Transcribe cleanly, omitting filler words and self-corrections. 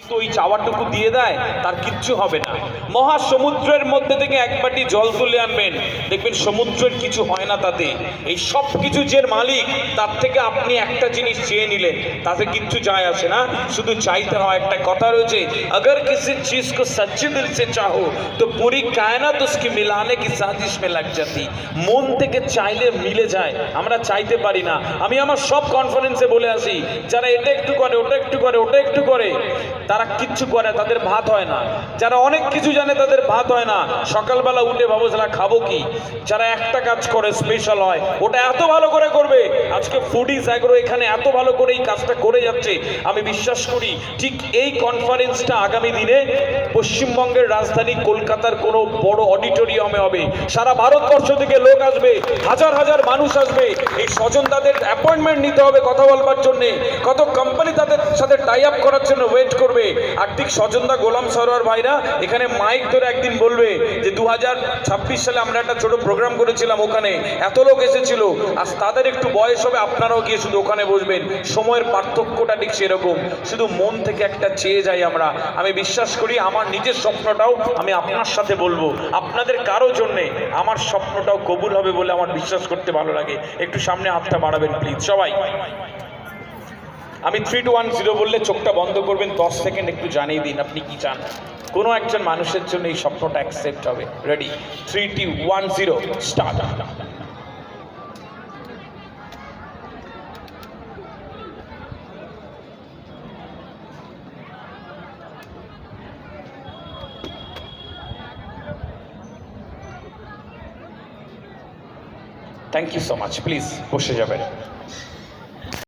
তো ওই চাওয়াটুকু দিয়ে দেয় তার কিচ্ছু হবে না। মহাসমুদ্রের মধ্যে থেকে এক বাটি জল তুলে আনবেন, দেখবেন সমুদ্রের কিছু হয় না তাতে। এই সব কিছু যে মালিক, তার থেকে আপনি একটা জিনিস চেয়ে নিলেন, তাতে কিচ্ছু যায় আসে না, শুধু চাইতে হয়। একটা কথা রয়েছে, अगर किसी चीज को सच्चे दिल से चाहो तो पूरी कायनात उसकी मिलाने की साजिश में लग जाती। মন থেকে চাইলে মিলে যায়, আমরা চাইতে পারি না। আমি আমার সব কনফারেন্সে বলে আসি, যারা এটা একটু করে, ওটা একটু করে, ওটা একটু করে, তারা কিচ্ছু করে, তাদের ভাত হয় না। যারা অনেক কিছু জানে তাদের ভাত হয় না। সকালবেলা উঠে ভাবো যারা খাবো কি। যারা একটা কাজ করে স্পেশাল হয়, ওটা এত ভালো করে করবে। আজকে ফুডিজ অ্যাগ্রো এখানে এত ভালো করে এই কাজটা করে যাচ্ছে, আমি বিশ্বাস করি ঠিক এই কনফারেন্সটা আগামী দিনে পশ্চিমবঙ্গের রাজধানী কলকাতার কোনো বড় অডিটোরিয়ামে হবে। সারা ভারতবর্ষ থেকে লোক আসবে, হাজার হাজার মানুষ আসবে। এই স্বজন তাদের অ্যাপয়েন্টমেন্ট নিতে হবে কথা বলবার জন্য, কত কোম্পানি তাদের সাথে টাই আপ করার জন্য ওয়েট করবে। আর ঠিক স্বজনদা, গোলাম সরোয়ার ভাইরা এখানে মাইক ধরে একদিন বলবে যে 2026 সালে আমরা একটা ছোট প্রোগ্রাম করেছিলাম, ওখানে এত লোক এসেছিল। আজ তাদের একটু বয়স হবে, আপনারাও গিয়ে শুধু ওখানে বসবেন। সময়ের পার্থক্যটা ঠিক সেরকম, শুধু মন থেকে একটা চেয়ে যাই আমরা। আমি বিশ্বাস করি আমার নিজের স্বপ্নটাও আমি আপনার সাথে বলবো, আপনাদের কারো জন্যে আমার স্বপ্নটাও কবুল হবে বলে আমার বিশ্বাস করতে ভালো লাগে। একটু সামনে হাতটা বাড়াবেন প্লিজ সবাই। আমি 3, 2, 1, 0 বললে চোখটা বন্ধ করবেন, 10 সেকেন্ড একটু জানিয়ে দিন আপনি কি চান। কোনো একজন মানুষের জন্য এই স্বপ্নটা অ্যাকসেপ্ট হবে। Ready? 3, 2, 1, 0 start. Thank you so much. Please বসে যাবেন।